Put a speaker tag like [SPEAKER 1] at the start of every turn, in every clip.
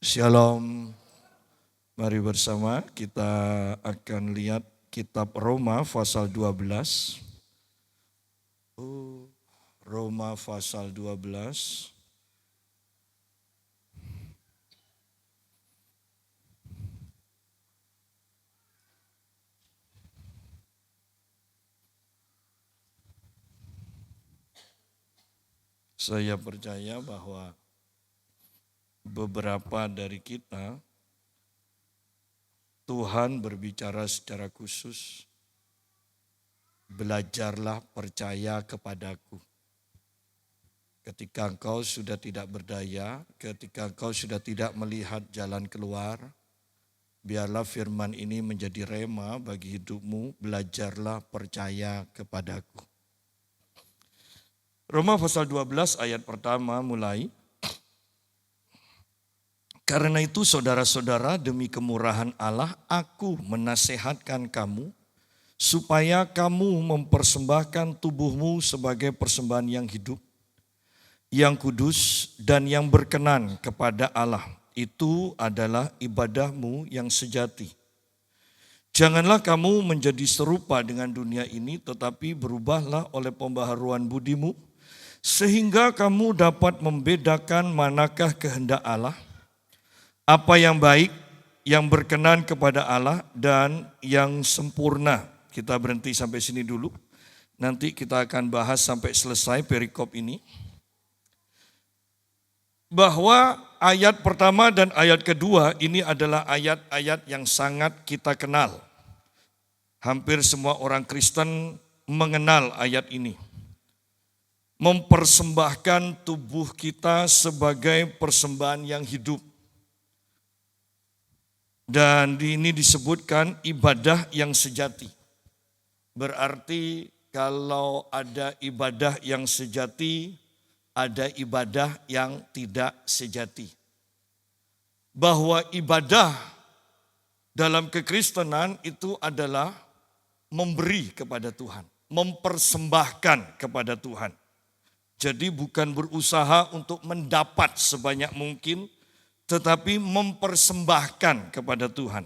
[SPEAKER 1] Shalom, mari bersama kita akan lihat kitab Roma pasal 12. Roma pasal 12. Saya percaya bahwa beberapa dari kita, Tuhan berbicara secara khusus, belajarlah percaya kepadaku. Ketika engkau sudah tidak berdaya, ketika engkau sudah tidak melihat jalan keluar, biarlah firman ini menjadi rema bagi hidupmu, belajarlah percaya kepadaku. Roma pasal 12 ayat pertama mulai. Karena itu saudara-saudara, demi kemurahan Allah aku menasehatkan kamu supaya kamu mempersembahkan tubuhmu sebagai persembahan yang hidup, yang kudus dan yang berkenan kepada Allah. Itu adalah ibadahmu yang sejati. Janganlah kamu menjadi serupa dengan dunia ini, tetapi berubahlah oleh pembaharuan budimu, sehingga kamu dapat membedakan manakah kehendak Allah, apa yang baik, yang berkenan kepada Allah, dan yang sempurna. Kita berhenti sampai sini dulu. Nanti kita akan bahas sampai selesai perikop ini. Bahwa ayat pertama dan ayat kedua ini adalah ayat-ayat yang sangat kita kenal. Hampir semua orang Kristen mengenal ayat ini. Mempersembahkan tubuh kita sebagai persembahan yang hidup. Dan ini disebutkan ibadah yang sejati. Berarti kalau ada ibadah yang sejati, ada ibadah yang tidak sejati. Bahwa ibadah dalam kekristenan itu adalah memberi kepada Tuhan, mempersembahkan kepada Tuhan. Jadi bukan berusaha untuk mendapat sebanyak mungkin, tetapi mempersembahkan kepada Tuhan.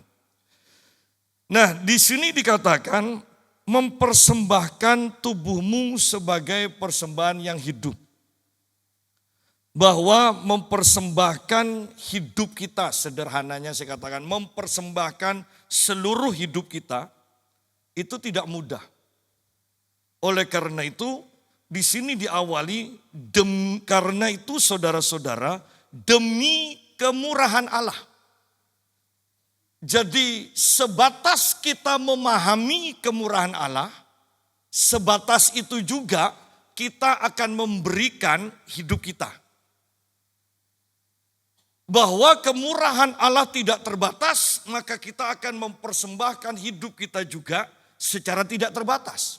[SPEAKER 1] Nah, di sini dikatakan mempersembahkan tubuhmu sebagai persembahan yang hidup. Bahwa mempersembahkan hidup kita, sederhananya saya katakan, mempersembahkan seluruh hidup kita, itu tidak mudah. Oleh karena itu, di sini diawali, karena itu saudara-saudara, demi kemurahan Allah. Jadi sebatas kita memahami kemurahan Allah, sebatas itu juga kita akan memberikan hidup kita. Bahwa kemurahan Allah tidak terbatas, maka kita akan mempersembahkan hidup kita juga secara tidak terbatas.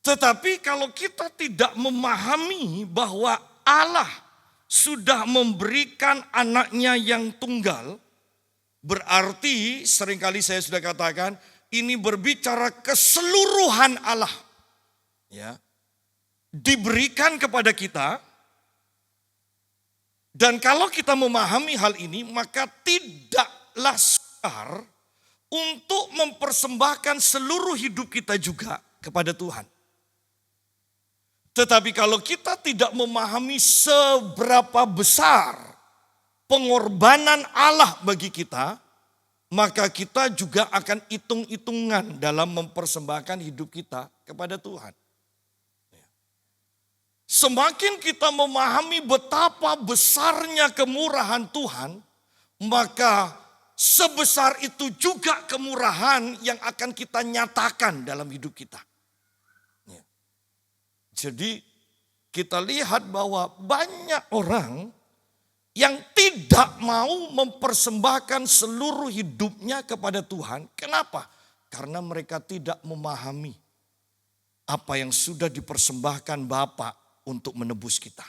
[SPEAKER 1] Tetapi kalau kita tidak memahami bahwa Allah sudah memberikan anaknya yang tunggal, berarti seringkali saya sudah katakan, ini berbicara keseluruhan Allah. Ya, diberikan kepada kita. Dan kalau kita memahami hal ini, maka tidaklah sukar untuk mempersembahkan seluruh hidup kita juga kepada Tuhan. Tetapi kalau kita tidak memahami seberapa besar pengorbanan Allah bagi kita, maka kita juga akan hitung-hitungan dalam mempersembahkan hidup kita kepada Tuhan. Semakin kita memahami betapa besarnya kemurahan Tuhan, maka sebesar itu juga kemurahan yang akan kita nyatakan dalam hidup kita. Jadi kita lihat bahwa banyak orang yang tidak mau mempersembahkan seluruh hidupnya kepada Tuhan. Kenapa? Karena mereka tidak memahami apa yang sudah dipersembahkan Bapa untuk menebus kita.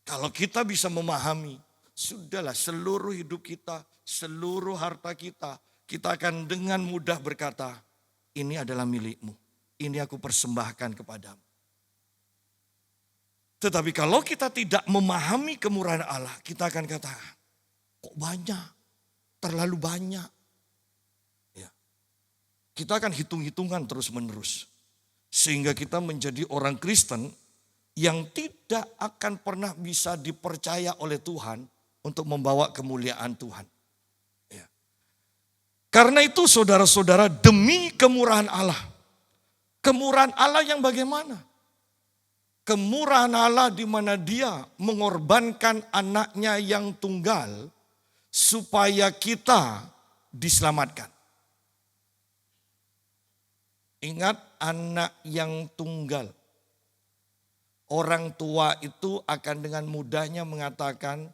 [SPEAKER 1] Kalau kita bisa memahami, sudahlah seluruh hidup kita, seluruh harta kita, kita akan dengan mudah berkata, ini adalah milikmu. Ini aku persembahkan kepadamu. Tetapi kalau kita tidak memahami kemurahan Allah, kita akan katakan, kok banyak, terlalu banyak. Ya. Kita akan hitung-hitungan terus-menerus. Sehingga kita menjadi orang Kristen yang tidak akan pernah bisa dipercaya oleh Tuhan untuk membawa kemuliaan Tuhan. Ya. Karena itu saudara-saudara, demi kemurahan Allah. Kemurahan Allah yang bagaimana? Kemurahan Allah di mana Dia mengorbankan anaknya yang tunggal supaya kita diselamatkan. Ingat, anak yang tunggal. Orang tua itu akan dengan mudahnya mengatakan,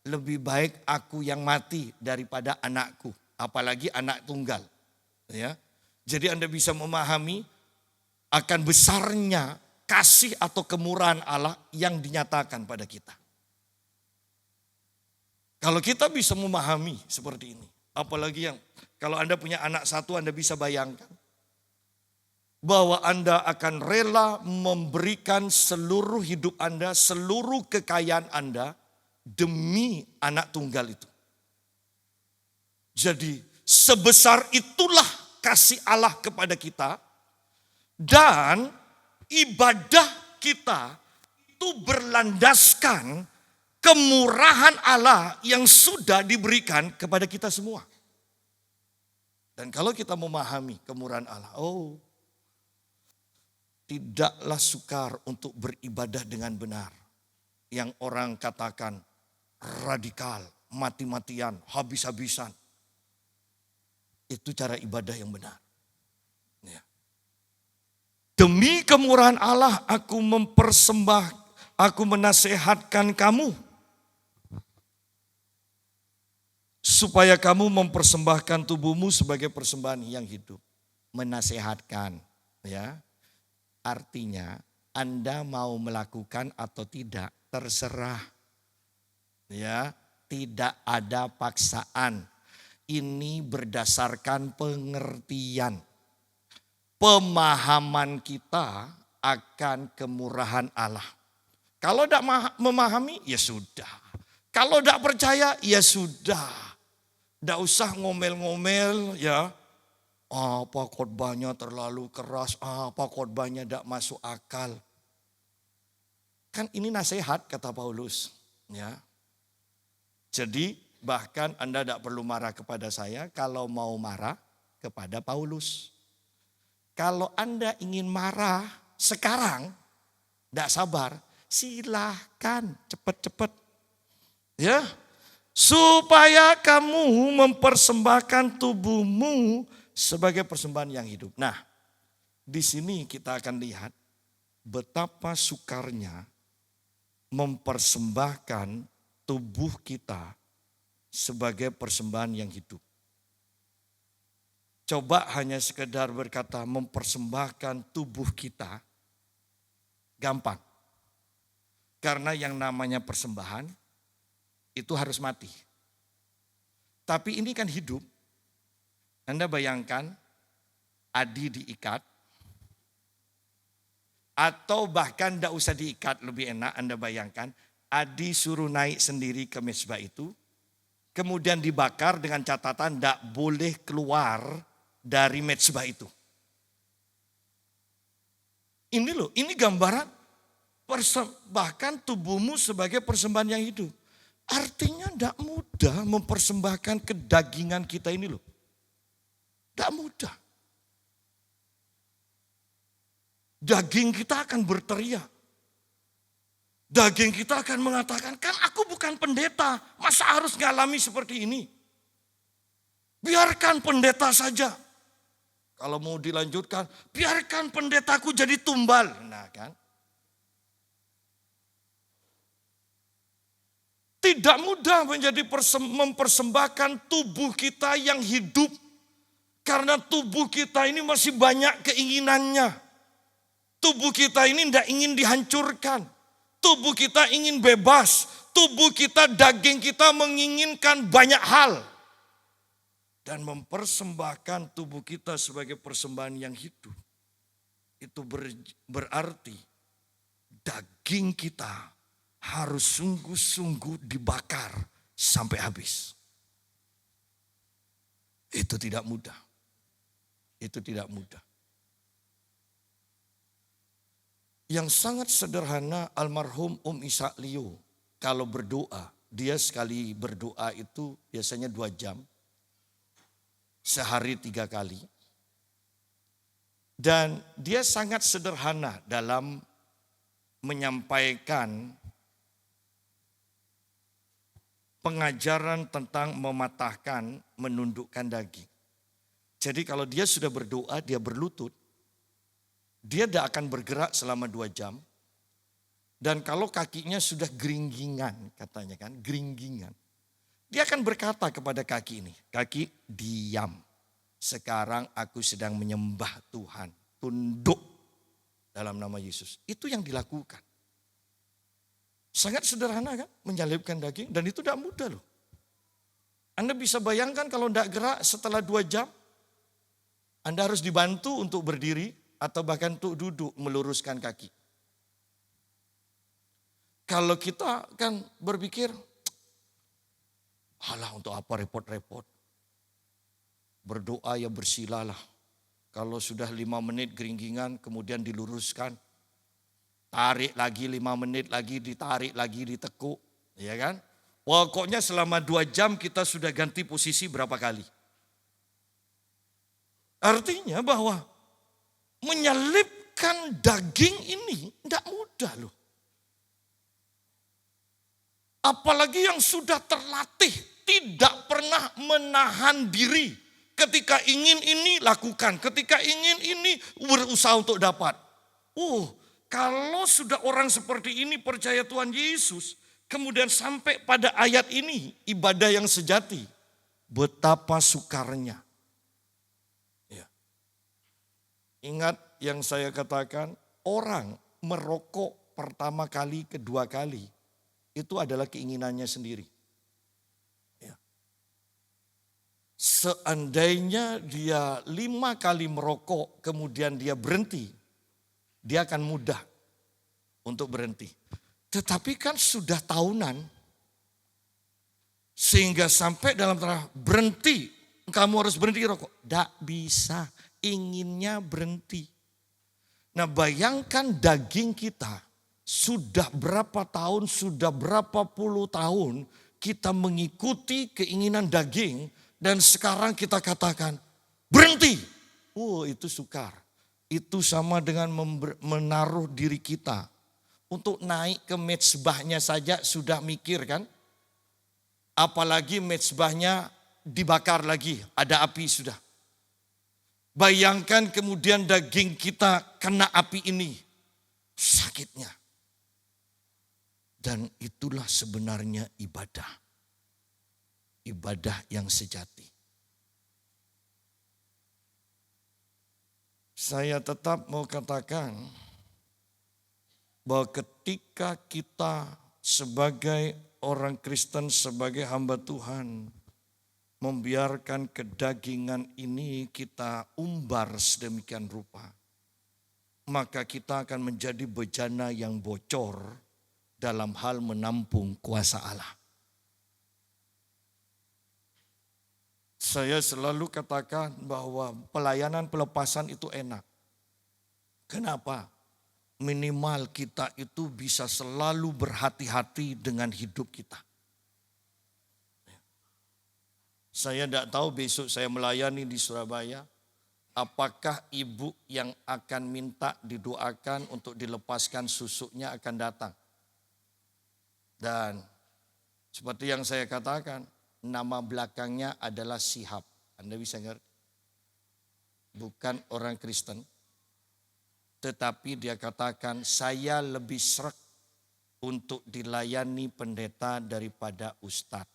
[SPEAKER 1] lebih baik aku yang mati daripada anakku. Apalagi anak tunggal. Ya. Jadi Anda bisa memahami akan besarnya kasih atau kemurahan Allah yang dinyatakan pada kita. Kalau kita bisa memahami seperti ini, apalagi yang kalau Anda punya anak satu, Anda bisa bayangkan bahwa Anda akan rela memberikan seluruh hidup Anda, seluruh kekayaan Anda demi anak tunggal itu. Jadi sebesar itulah kasih Allah kepada kita, dan ibadah kita itu berlandaskan kemurahan Allah yang sudah diberikan kepada kita semua. Dan kalau kita memahami kemurahan Allah, tidaklah sukar untuk beribadah dengan benar. Yang orang katakan radikal, mati-matian, habis-habisan. Itu cara ibadah yang benar. Ya. Demi kemurahan Allah aku menasehatkan kamu. Supaya kamu mempersembahkan tubuhmu sebagai persembahan yang hidup. Menasehatkan. Ya. Artinya Anda mau melakukan atau tidak terserah. Ya, tidak ada paksaan. Ini berdasarkan pengertian. Pemahaman kita akan kemurahan Allah. Kalau tidak memahami, ya sudah. Kalau tidak percaya, ya sudah. Tidak usah ngomel-ngomel, ya. Apa khotbahnya terlalu keras, apa khotbahnya tidak masuk akal. Kan ini nasihat kata Paulus. Ya. Jadi bahkan Anda tidak perlu marah kepada saya kalau mau marah kepada Paulus. Kalau Anda ingin marah sekarang, tidak sabar, silahkan cepat-cepat. Ya, supaya kamu mempersembahkan tubuhmu sebagai persembahan yang hidup. Nah, di sini kita akan lihat betapa sukarnya mempersembahkan tubuh kita sebagai persembahan yang hidup. Coba hanya sekedar berkata mempersembahkan tubuh kita, gampang. Karena yang namanya persembahan itu harus mati. Tapi ini kan hidup. Anda bayangkan Adi diikat, atau bahkan tidak usah diikat, lebih enak. Anda bayangkan Adi suruh naik sendiri ke mezbah itu, kemudian dibakar dengan catatan tidak boleh keluar dari mezbah itu. Ini loh, ini gambaran persembahkan tubuhmu sebagai persembahan yang hidup. Artinya tidak mudah mempersembahkan kedagingan kita ini loh. Tidak mudah. Daging kita akan berteriak. Daging kita akan mengatakan, kan aku bukan pendeta, masa harus ngalami seperti ini? Biarkan pendeta saja. Kalau mau dilanjutkan, biarkan pendetaku jadi tumbal. Nah kan. Tidak mudah mempersembahkan tubuh kita yang hidup. Karena tubuh kita ini masih banyak keinginannya. Tubuh kita ini tidak ingin dihancurkan. Tubuh kita ingin bebas. Tubuh kita, daging kita menginginkan banyak hal. Dan mempersembahkan tubuh kita sebagai persembahan yang hidup. Itu berarti daging kita harus sungguh-sungguh dibakar sampai habis. Itu tidak mudah. Itu tidak mudah. Yang sangat sederhana, almarhum Ishak Liu, kalau berdoa, dia sekali berdoa itu biasanya 2 jam. Sehari 3 kali. Dan dia sangat sederhana dalam menyampaikan pengajaran tentang mematahkan, menundukkan daging. Jadi kalau dia sudah berdoa, dia berlutut, dia tidak akan bergerak selama 2 jam. Dan kalau kakinya sudah geringgingan, katanya kan, geringgingan. Dia akan berkata kepada kaki ini, kaki diam. Sekarang aku sedang menyembah Tuhan, tunduk dalam nama Yesus. Itu yang dilakukan. Sangat sederhana kan, menyalibkan daging, dan itu tidak mudah loh. Anda bisa bayangkan kalau tidak gerak setelah 2 jam, Anda harus dibantu untuk berdiri atau bahkan untuk duduk meluruskan kaki. Kalau kita kan berpikir, alah untuk apa repot-repot. Berdoa ya bersilalah. Kalau sudah 5 menit geringgingan kemudian diluruskan. Tarik lagi 5 menit lagi, ditarik lagi, ditekuk. Ya kan? Pokoknya selama 2 jam kita sudah ganti posisi berapa kali. Artinya bahwa menyelipkan daging ini tidak mudah loh. Apalagi yang sudah terlatih, tidak pernah menahan diri. Ketika ingin ini lakukan, ketika ingin ini berusaha untuk dapat. Kalau sudah orang seperti ini percaya Tuhan Yesus, kemudian sampai pada ayat ini, ibadah yang sejati, betapa sukarnya. Ya. Ingat yang saya katakan, orang merokok pertama kali, kedua kali, itu adalah keinginannya sendiri. Ya. Seandainya dia 5 kali merokok, kemudian dia berhenti, dia akan mudah untuk berhenti. Tetapi kan sudah tahunan. Sehingga sampai dalam tanah berhenti. Kamu harus berhenti rokok. Tidak bisa. Inginnya berhenti. Nah bayangkan daging kita. Sudah berapa tahun, sudah berapa puluh tahun. Kita mengikuti keinginan daging. Dan sekarang kita katakan berhenti. Itu sukar. Itu sama dengan menaruh diri kita. Untuk naik ke mezbahnya saja sudah mikir kan. Apalagi mezbahnya dibakar lagi, ada api sudah. Bayangkan kemudian daging kita kena api ini. Sakitnya. Dan itulah sebenarnya ibadah. Ibadah yang sejati. Saya tetap mau katakan bahwa ketika kita sebagai orang Kristen, sebagai hamba Tuhan, membiarkan kedagingan ini kita umbar sedemikian rupa, maka kita akan menjadi bejana yang bocor dalam hal menampung kuasa Allah. Saya selalu katakan bahwa pelayanan pelepasan itu enak. Kenapa? Minimal kita itu bisa selalu berhati-hati dengan hidup kita. Saya tidak tahu besok saya melayani di Surabaya, apakah ibu yang akan minta didoakan untuk dilepaskan susuknya akan datang. Dan seperti yang saya katakan, nama belakangnya adalah Sihab. Anda bisa ngerti? Bukan orang Kristen. Tetapi dia katakan, saya lebih srek untuk dilayani pendeta daripada ustadz.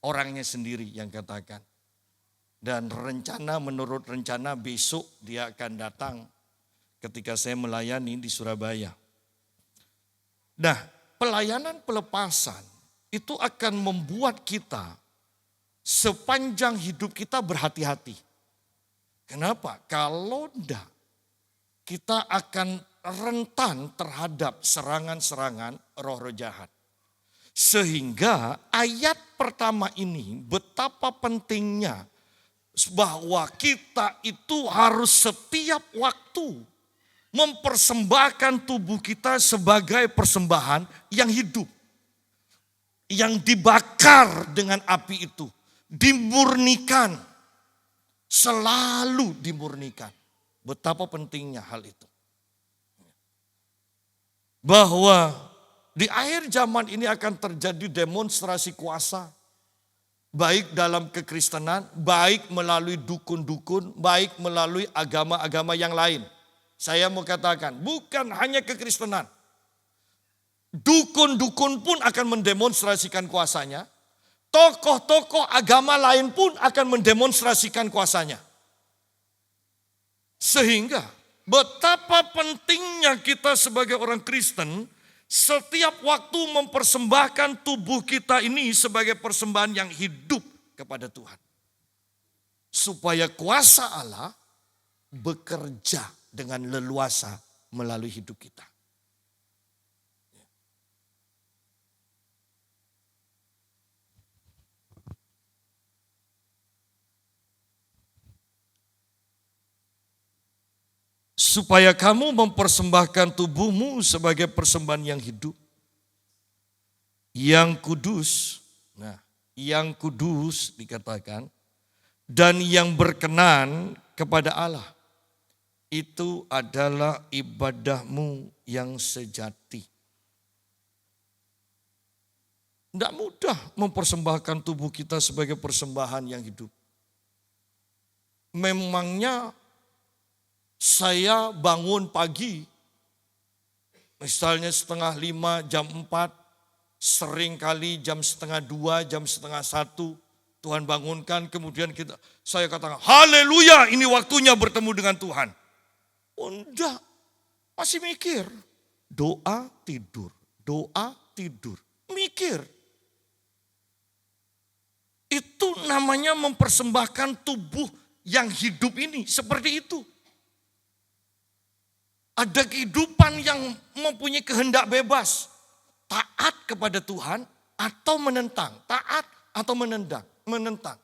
[SPEAKER 1] Orangnya sendiri yang katakan. Dan menurut rencana besok dia akan datang ketika saya melayani di Surabaya. Nah, pelayanan pelepasan itu akan membuat kita sepanjang hidup kita berhati-hati. Kenapa? Kalau enggak, kita akan rentan terhadap serangan-serangan roh-roh jahat. Sehingga ayat pertama ini betapa pentingnya bahwa kita itu harus setiap waktu mempersembahkan tubuh kita sebagai persembahan yang hidup. Yang dibakar dengan api itu. Dimurnikan. Selalu dimurnikan. Betapa pentingnya hal itu. Bahwa di akhir zaman ini akan terjadi demonstrasi kuasa. Baik dalam kekristenan, baik melalui dukun-dukun, baik melalui agama-agama yang lain. Saya mau katakan, bukan hanya kekristenan. Dukun-dukun pun akan mendemonstrasikan kuasanya. Tokoh-tokoh agama lain pun akan mendemonstrasikan kuasanya. Sehingga betapa pentingnya kita sebagai orang Kristen setiap waktu mempersembahkan tubuh kita ini sebagai persembahan yang hidup kepada Tuhan. Supaya kuasa Allah bekerja dengan leluasa melalui hidup kita. Supaya kamu mempersembahkan tubuhmu sebagai persembahan yang hidup. Yang kudus. Nah, yang kudus dikatakan. Dan yang berkenan kepada Allah. Itu adalah ibadahmu yang sejati. Tidak mudah mempersembahkan tubuh kita sebagai persembahan yang hidup. Memangnya saya bangun pagi, misalnya 4:30, jam 4, seringkali jam 1:30, jam 1:30, Tuhan bangunkan, kemudian saya katakan, haleluya, ini waktunya bertemu dengan Tuhan. Oh enggak, masih mikir, doa tidur, mikir. Itu namanya mempersembahkan tubuh yang hidup ini, seperti itu. Ada kehidupan yang mempunyai kehendak bebas. Taat kepada Tuhan atau menentang. Taat atau menentang.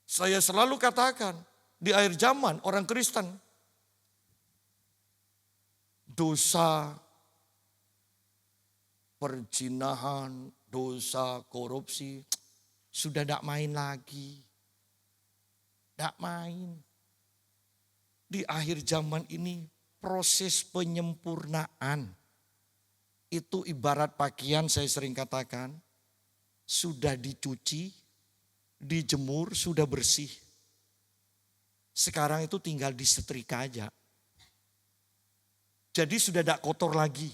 [SPEAKER 1] Saya selalu katakan di akhir zaman orang Kristen. Dosa perzinahan, dosa korupsi. Sudah tidak main lagi. Tidak main. Di akhir zaman ini. Proses penyempurnaan itu ibarat pakaian, saya sering katakan, sudah dicuci, dijemur, sudah bersih. Sekarang itu tinggal disetrika aja. Jadi sudah tidak kotor lagi,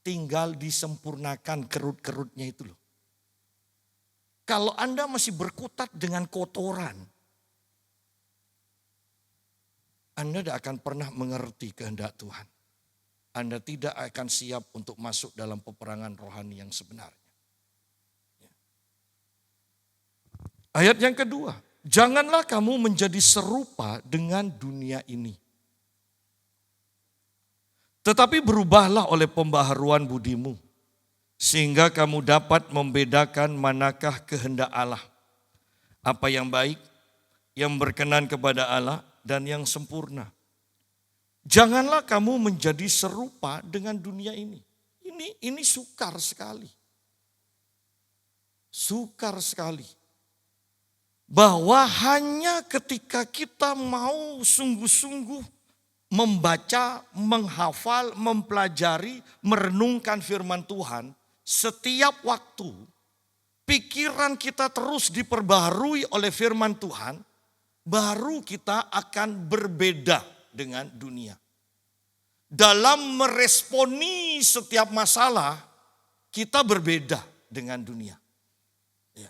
[SPEAKER 1] tinggal disempurnakan kerut-kerutnya itu loh. Kalau Anda masih berkutat dengan kotoran, Anda tidak akan pernah mengerti kehendak Tuhan. Anda tidak akan siap untuk masuk dalam peperangan rohani yang sebenarnya. Ayat yang kedua, janganlah kamu menjadi serupa dengan dunia ini. Tetapi berubahlah oleh pembaharuan budimu, sehingga kamu dapat membedakan manakah kehendak Allah. Apa yang baik, yang berkenan kepada Allah, dan yang sempurna. Janganlah kamu menjadi serupa dengan dunia ini. Ini sukar sekali. Sukar sekali. Bahwa hanya ketika kita mau sungguh-sungguh membaca, menghafal, mempelajari, merenungkan firman Tuhan, setiap waktu pikiran kita terus diperbaharui oleh firman Tuhan, baru kita akan berbeda dengan dunia. Dalam meresponi setiap masalah, kita berbeda dengan dunia. Ya.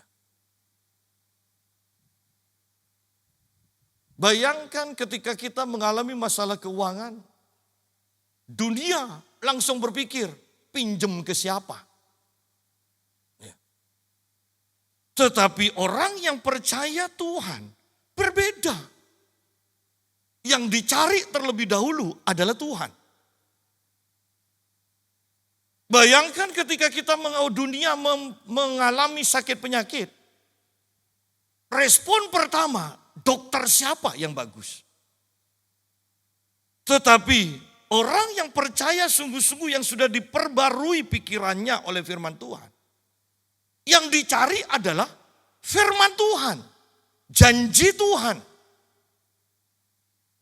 [SPEAKER 1] Bayangkan ketika kita mengalami masalah keuangan, dunia langsung berpikir, pinjem ke siapa? Ya. Tetapi orang yang percaya Tuhan, berbeda. yang dicari terlebih dahulu adalah Tuhan. Bayangkan ketika kita dunia mengalami sakit penyakit. Respon pertama, dokter siapa yang bagus? Tetapi orang yang percaya sungguh-sungguh yang sudah diperbarui pikirannya oleh firman Tuhan. Yang dicari adalah firman Tuhan, janji Tuhan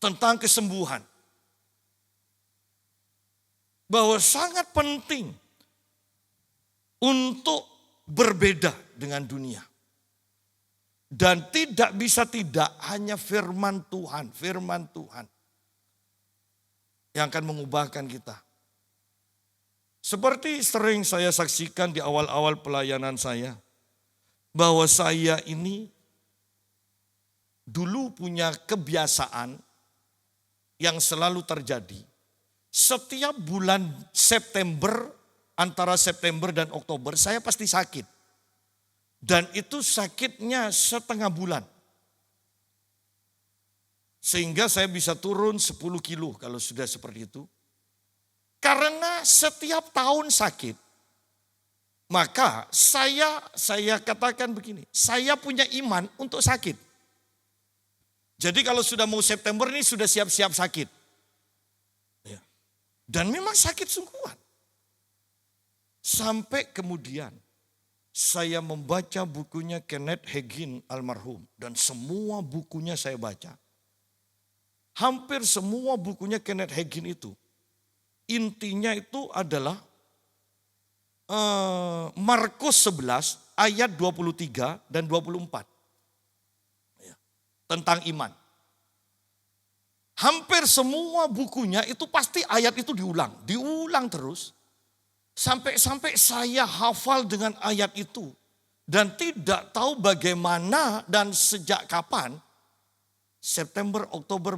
[SPEAKER 1] tentang kesembuhan. Bahwa sangat penting untuk berbeda dengan dunia. Dan tidak bisa tidak hanya firman Tuhan yang akan mengubahkan kita. Seperti sering saya saksikan di awal-awal pelayanan saya, bahwa saya ini dulu punya kebiasaan yang selalu terjadi. Setiap bulan September, antara September dan Oktober, saya pasti sakit. Dan itu sakitnya setengah bulan. Sehingga saya bisa turun 10 kilo kalau sudah seperti itu. Karena setiap tahun sakit, maka saya katakan begini, saya punya iman untuk sakit. Jadi kalau sudah mau September ini sudah siap-siap sakit. Dan memang sakit sungguhan. Sampai kemudian saya membaca bukunya Kenneth Hagin almarhum. Dan semua bukunya saya baca. Hampir semua bukunya Kenneth Hagin itu. Intinya itu adalah Markus 11 ayat 23 dan 24. Tentang iman. Hampir semua bukunya itu pasti ayat itu diulang terus. Sampai saya hafal dengan ayat itu. Dan tidak tahu bagaimana dan sejak kapan September, Oktober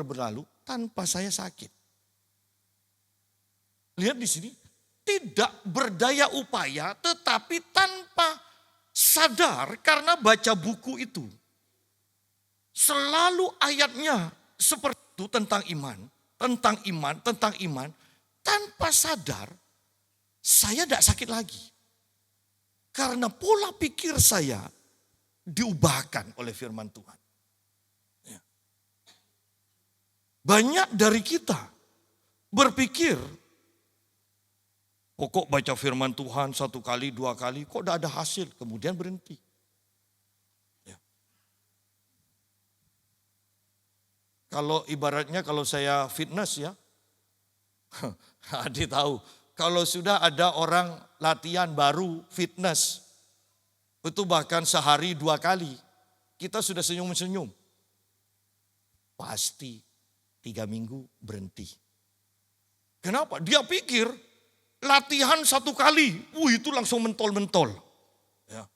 [SPEAKER 1] berlalu tanpa saya sakit. Lihat di sini, tidak berdaya upaya tetapi tanpa sadar karena baca buku itu. Selalu ayatnya seperti itu tentang iman. Tanpa sadar, saya tidak sakit lagi. Karena pola pikir saya diubahkan oleh firman Tuhan. Banyak dari kita berpikir, kok baca firman Tuhan 1 kali, 2 kali, kok tidak ada hasil, kemudian berhenti. Kalau ibaratnya kalau saya fitness ya, Adi tahu. Kalau sudah ada orang latihan baru fitness, itu bahkan sehari 2 kali, kita sudah senyum-senyum. Pasti 3 minggu berhenti. Kenapa? Dia pikir latihan 1 kali, itu langsung mentol-mentol. Ya.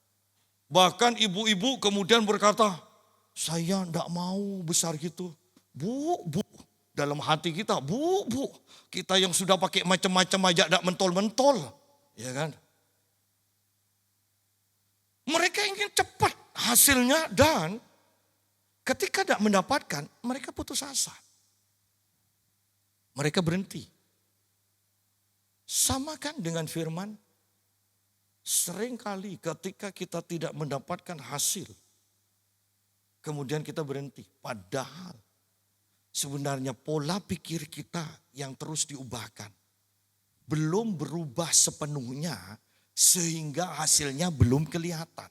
[SPEAKER 1] Bahkan ibu-ibu kemudian berkata, saya tidak mau besar gitu. Bu, dalam hati kita, bu, kita yang sudah pakai macam-macam aja tidak mentol-mentol, ya kan? Mereka ingin cepat hasilnya dan ketika tidak mendapatkan, mereka putus asa. Mereka berhenti. Sama kan dengan firman, seringkali ketika kita tidak mendapatkan hasil, kemudian kita berhenti. Padahal sebenarnya pola pikir kita yang terus diubahkan. Belum berubah sepenuhnya sehingga hasilnya belum kelihatan.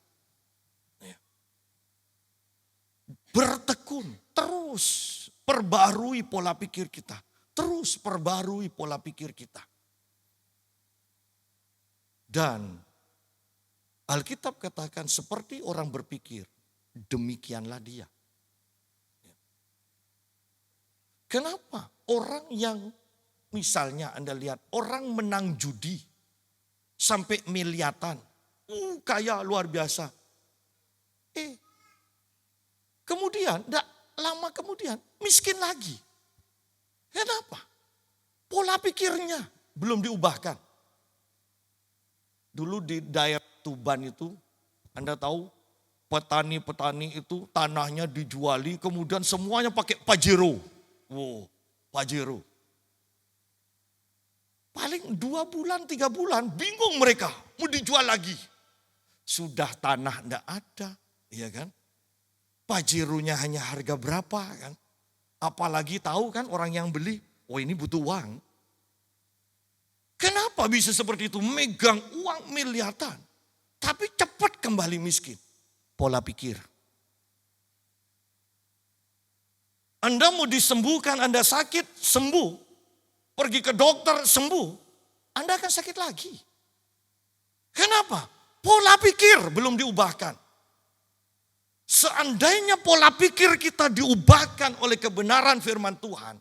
[SPEAKER 1] Bertekun, terus perbarui pola pikir kita. Terus perbarui pola pikir kita. Dan Alkitab katakan seperti orang berpikir, demikianlah dia. Kenapa? Orang yang misalnya Anda lihat orang menang judi sampai miliatan. Kaya luar biasa. Kemudian, lama kemudian miskin lagi. Kenapa? Pola pikirnya belum diubahkan. Dulu di daerah Tuban itu, Anda tahu petani-petani itu tanahnya dijuali, kemudian semuanya pakai Pajero. Wow, Pajero. Paling 2 bulan, 3 bulan, bingung mereka, mau dijual lagi. Sudah tanah enggak ada, iya kan? Pajeronya hanya harga berapa kan? Apalagi tahu kan orang yang beli, oh ini butuh uang. Kenapa bisa seperti itu? Megang uang miliaran, tapi cepat kembali miskin. Pola pikir. Anda mau disembuhkan, Anda sakit, sembuh. Pergi ke dokter, sembuh. Anda akan sakit lagi. Kenapa? Pola pikir belum diubahkan. Seandainya pola pikir kita diubahkan oleh kebenaran firman Tuhan,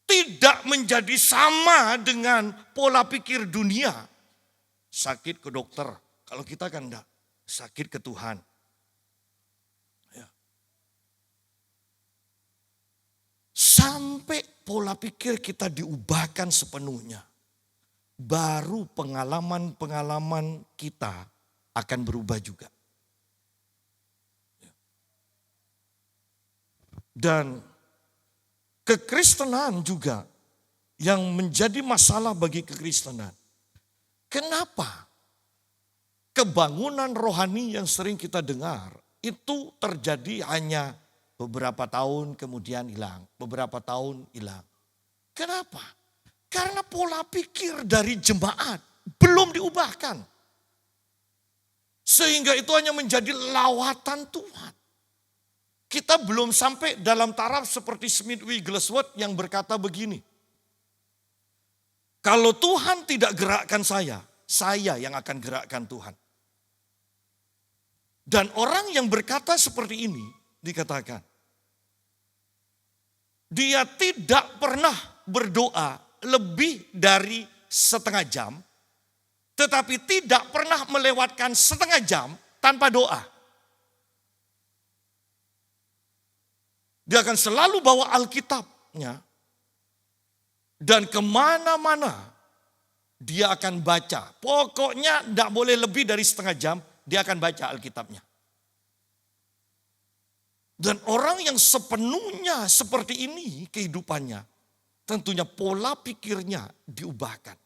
[SPEAKER 1] tidak menjadi sama dengan pola pikir dunia. Sakit ke dokter, kalau kita kan enggak. Sakit ke Tuhan. Ya. Sampai pola pikir kita diubahkan sepenuhnya, baru pengalaman-pengalaman kita akan berubah juga. Dan kekristenan juga yang menjadi masalah bagi kekristenan. Kenapa kebangunan rohani yang sering kita dengar itu terjadi hanya beberapa tahun kemudian hilang, beberapa tahun hilang. Kenapa? Karena pola pikir dari jemaat belum diubahkan. Sehingga itu hanya menjadi lawatan Tuhan. Kita belum sampai dalam taraf seperti Smith Wigglesworth yang berkata begini. Kalau Tuhan tidak gerakkan saya yang akan gerakkan Tuhan. Dan orang yang berkata seperti ini dikatakan, dia tidak pernah berdoa lebih dari setengah jam, tetapi tidak pernah melewatkan setengah jam tanpa doa. Dia akan selalu bawa Alkitabnya. Dan kemana-mana dia akan baca. Pokoknya tidak boleh lebih dari setengah jam dia akan baca Alkitabnya. Dan orang yang sepenuhnya seperti ini kehidupannya, tentunya pola pikirnya diubahkan.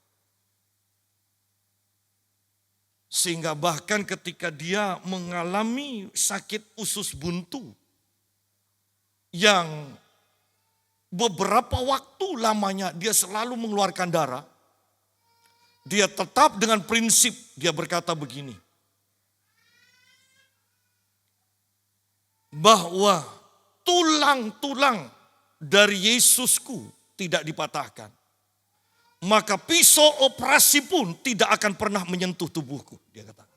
[SPEAKER 1] Sehingga bahkan ketika dia mengalami sakit usus buntu, yang beberapa waktu lamanya dia selalu mengeluarkan darah, dia tetap dengan prinsip, dia berkata begini, bahwa tulang-tulang dari Yesusku tidak dipatahkan, maka pisau operasi pun tidak akan pernah menyentuh tubuhku, dia katakan.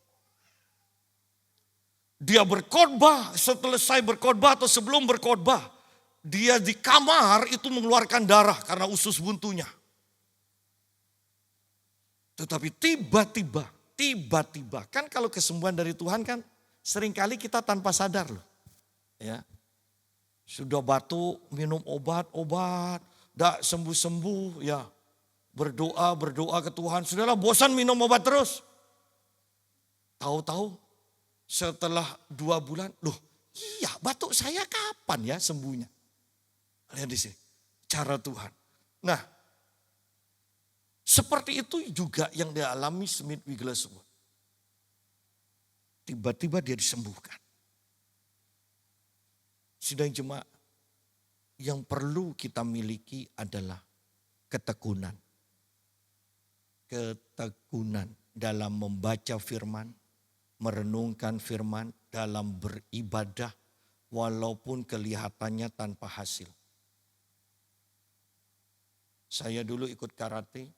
[SPEAKER 1] Dia berkhotbah, selesai berkhotbah atau sebelum berkhotbah, dia di kamar itu mengeluarkan darah karena usus buntunya. Tetapi tiba-tiba, kan kalau kesembuhan dari Tuhan kan seringkali kita tanpa sadar loh. Ya. Sudah batuk, minum obat, tidak sembuh-sembuh, ya. Berdoa ke Tuhan, sudahlah bosan minum obat terus. Tahu-tahu setelah 2 bulan, loh iya batuk saya kapan ya sembuhnya? Lihat di sini, cara Tuhan. Nah, seperti itu juga yang dialami Smith Wigglesworth. Tiba-tiba dia disembuhkan. Sidang jemaat, yang perlu kita miliki adalah ketekunan. Ketekunan dalam membaca firman, merenungkan firman, dalam beribadah walaupun kelihatannya tanpa hasil. Saya dulu ikut karate,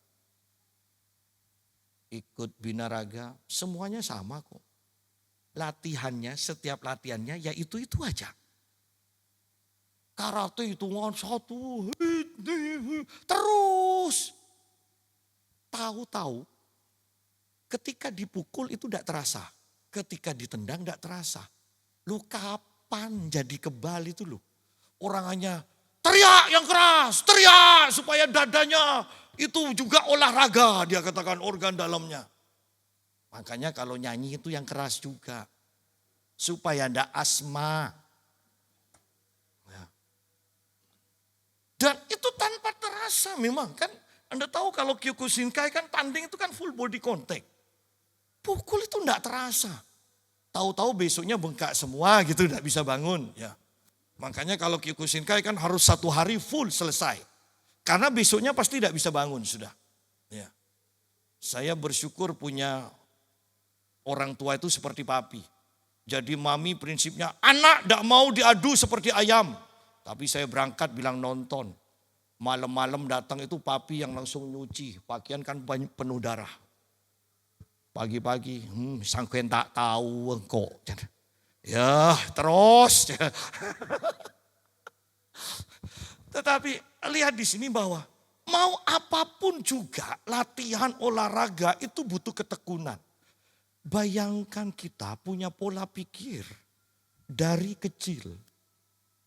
[SPEAKER 1] ikut binaraga, semuanya sama kok. Latihannya, setiap latihannya ya itu-itu aja. Karate itu satu, terus. Tahu-tahu ketika dipukul itu tidak terasa. Ketika ditendang tidak terasa. Lu kapan jadi kebal itu lu? Orang hanya teriak yang keras, teriak supaya dadanya itu juga olahraga, dia katakan organ dalamnya. Makanya kalau nyanyi itu yang keras juga. supaya tidak asma. Ya. Dan itu tanpa terasa memang kan. Anda tahu kalau Kyokushinkai kan tanding itu kan full body contact. Pukul itu tidak terasa. Tahu-tahu besoknya bengkak semua gitu, tidak bisa bangun. Ya. Makanya kalau Kyokushinkai kan harus 1 hari full selesai. Karena besoknya pasti tidak bisa bangun sudah. Ya. Saya bersyukur punya orang tua itu seperti papi. Jadi mami prinsipnya anak tidak mau diadu seperti ayam. Tapi saya berangkat bilang nonton. Malam-malam datang itu papi yang langsung nyuci. Pakaian kan penuh darah. Pagi-pagi, sangkuen tak tahu engkau. Ya terus. Tetapi lihat di sini bahwa mau apapun juga latihan olahraga itu butuh ketekunan. Bayangkan kita punya pola pikir dari kecil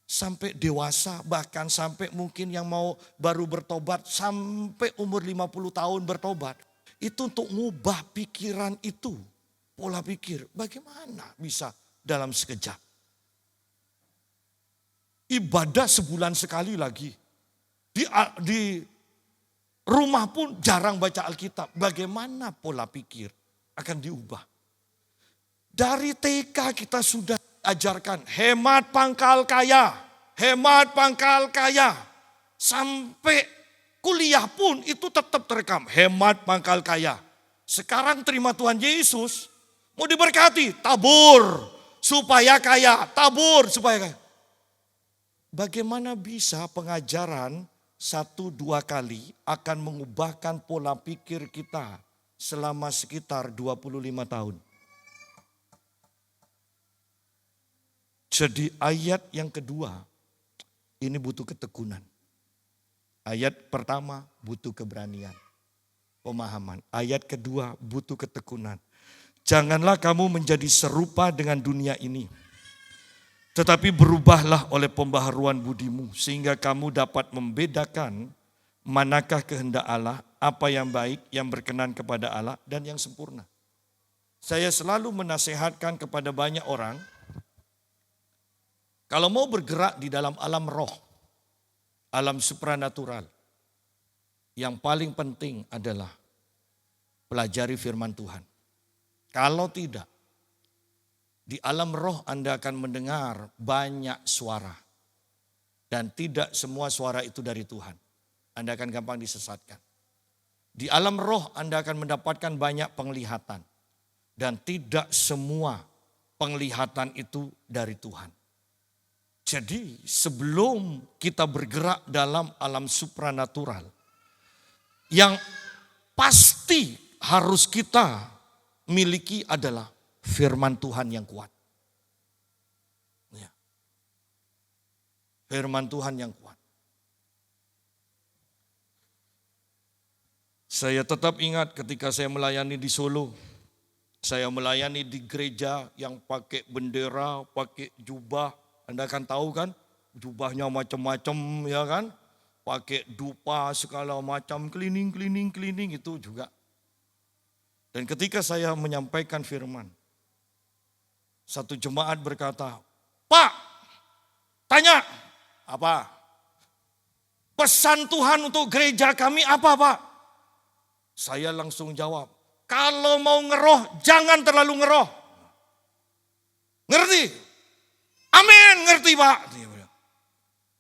[SPEAKER 1] sampai dewasa, bahkan sampai mungkin yang mau baru bertobat sampai umur 50 tahun bertobat. Itu untuk mengubah pikiran itu, pola pikir. Bagaimana bisa dalam sekejap? Ibadah sebulan sekali lagi. Di rumah pun jarang baca Alkitab. Bagaimana pola pikir akan diubah? Dari TK kita sudah ajarkan hemat pangkal kaya. Hemat pangkal kaya. Sampai kuliah pun itu tetap terekam. Hemat pangkal kaya. Sekarang terima Tuhan Yesus. Mau diberkati. Tabur. Supaya kaya. Tabur supaya kaya. Bagaimana bisa pengajaran 1-2 kali akan mengubahkan pola pikir kita selama sekitar 25 tahun. Jadi ayat yang kedua ini butuh ketekunan. Ayat pertama butuh keberanian, pemahaman. Ayat kedua butuh ketekunan. Janganlah kamu menjadi serupa dengan dunia ini. Tetapi berubahlah oleh pembaharuan budimu sehingga kamu dapat membedakan manakah kehendak Allah, apa yang baik, yang berkenan kepada Allah dan yang sempurna. Saya selalu menasehatkan kepada banyak orang, kalau mau bergerak di dalam alam roh, alam supranatural, yang paling penting adalah pelajari firman Tuhan. Kalau tidak, di alam roh Anda akan mendengar banyak suara. Dan tidak semua suara itu dari Tuhan. Anda akan gampang disesatkan. Di alam roh Anda akan mendapatkan banyak penglihatan. Dan tidak semua penglihatan itu dari Tuhan. Jadi sebelum kita bergerak dalam alam supranatural, yang pasti harus kita miliki adalah firman Tuhan yang kuat. Ya. Firman Tuhan yang kuat. Saya tetap ingat ketika saya melayani di Solo. Saya melayani di gereja yang pakai bendera, pakai jubah. Anda kan tahu kan, jubahnya macam-macam ya kan. Pakai dupa segala macam, keliling itu juga. Dan ketika saya menyampaikan firman, satu jemaat berkata, "Pak, tanya, apa? Pesan Tuhan untuk gereja kami apa, Pak?" Saya langsung jawab, "Kalau mau ngeroh, jangan terlalu ngeroh." Ngerti? Amin, ngerti Pak.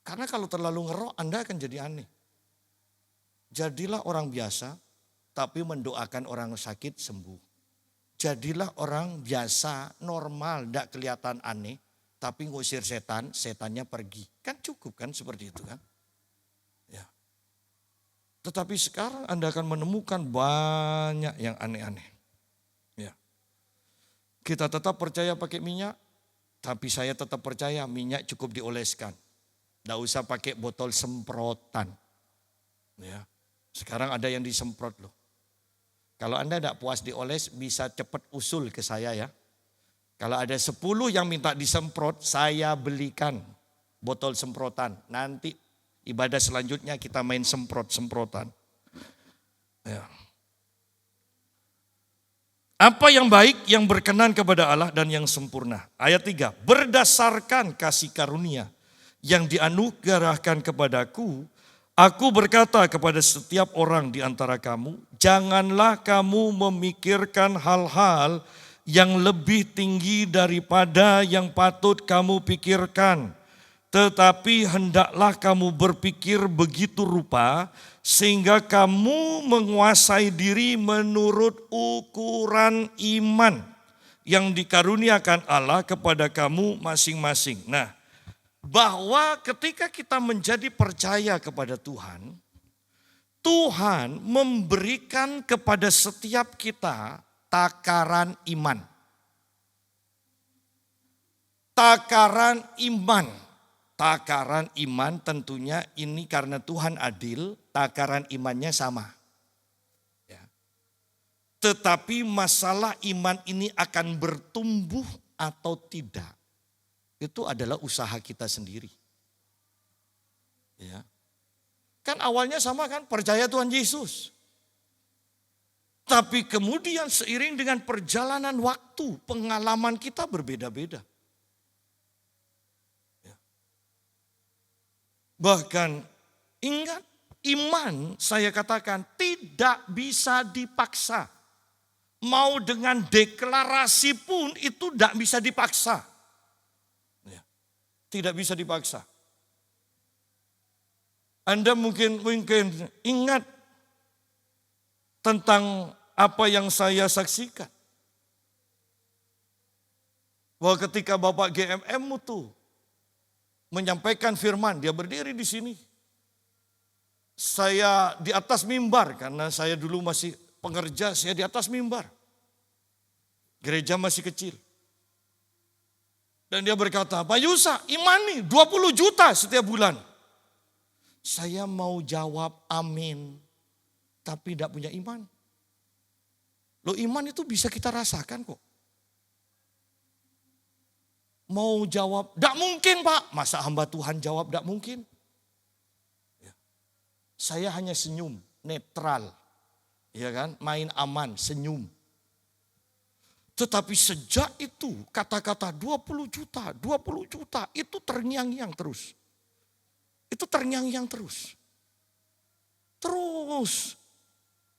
[SPEAKER 1] Karena kalau terlalu ngeroh, Anda akan jadi aneh. Jadilah orang biasa, tapi mendoakan orang sakit sembuh. Jadilah orang biasa, normal, tidak kelihatan aneh, tapi ngusir setan, setannya pergi. Kan cukup kan seperti itu kan. Ya. Tetapi sekarang Anda akan menemukan banyak yang aneh-aneh. Ya. Kita tetap percaya pakai minyak, tapi saya tetap percaya minyak cukup dioleskan. Tidak usah pakai botol semprotan. Ya. Sekarang ada yang disemprot loh. Kalau Anda tidak puas dioles, bisa cepat usul ke saya ya. Kalau ada 10 yang minta disemprot, saya belikan botol semprotan. Nanti ibadah selanjutnya kita main semprot-semprotan. Ya. Apa yang baik, yang berkenan kepada Allah dan yang sempurna. Ayat 3, berdasarkan kasih karunia yang dianugerahkan kepadaku, aku berkata kepada setiap orang di antara kamu, janganlah kamu memikirkan hal-hal yang lebih tinggi daripada yang patut kamu pikirkan. Tetapi hendaklah kamu berpikir begitu rupa sehingga kamu menguasai diri menurut ukuran iman yang dikaruniakan Allah kepada kamu masing-masing. Nah, bahwa ketika kita menjadi percaya kepada Tuhan, Tuhan memberikan kepada setiap kita takaran iman. Takaran iman. Takaran iman tentunya ini karena Tuhan adil, takaran imannya sama. Ya. Tetapi masalah iman ini akan bertumbuh atau tidak, itu adalah usaha kita sendiri. Ya. Kan awalnya sama kan, percaya Tuhan Yesus. Tapi kemudian seiring dengan perjalanan waktu, pengalaman kita berbeda-beda. Bahkan ingat, iman saya katakan tidak bisa dipaksa. Mau dengan deklarasi pun itu tidak bisa dipaksa. Ya, tidak bisa dipaksa. Anda mungkin ingat tentang apa yang saya saksikan. Bahwa ketika Bapak GMM itu menyampaikan firman, dia berdiri di sini. Saya di atas mimbar, karena saya dulu masih pengerja, saya di atas mimbar. Gereja masih kecil. Dan dia berkata, Pak Yusa, imani 20 juta setiap bulan. Saya mau jawab amin, tapi tidak punya iman. Loh, iman itu bisa kita rasakan kok. Mau jawab, tidak mungkin Pak. Masa hamba Tuhan jawab tidak mungkin? Ya. Saya hanya senyum, netral. Ya kan, main aman, senyum. Tetapi sejak itu kata-kata 20 juta, 20 juta itu terngiang-ngiang terus. Itu terngiang-ngiang terus. Terus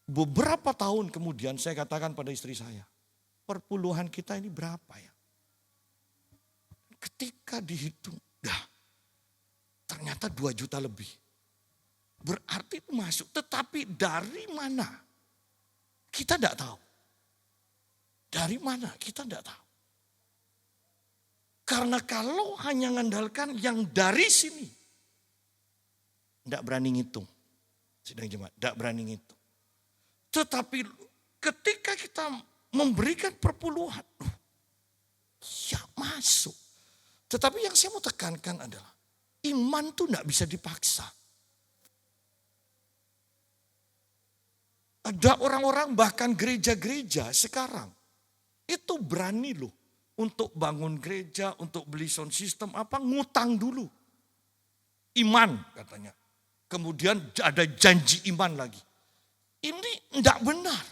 [SPEAKER 1] beberapa tahun kemudian saya katakan pada istri saya, perpuluhan kita ini berapa ya? Ketika dihitung, ternyata 2 juta lebih. Berarti itu masuk, tetapi dari mana? Kita tidak tahu. Dari mana? Kita tidak tahu. Karena kalau hanya mengandalkan yang dari sini, tidak berani ngitung. Sidang jemaat, tidak berani ngitung. Tetapi ketika kita memberikan perpuluhan, ya masuk. Tetapi yang saya mau tekankan adalah iman itu tidak bisa dipaksa. Ada orang-orang bahkan gereja-gereja sekarang itu berani loh untuk bangun gereja, untuk beli sound system apa, ngutang dulu. Iman katanya. Kemudian ada janji iman lagi. Ini tidak benar.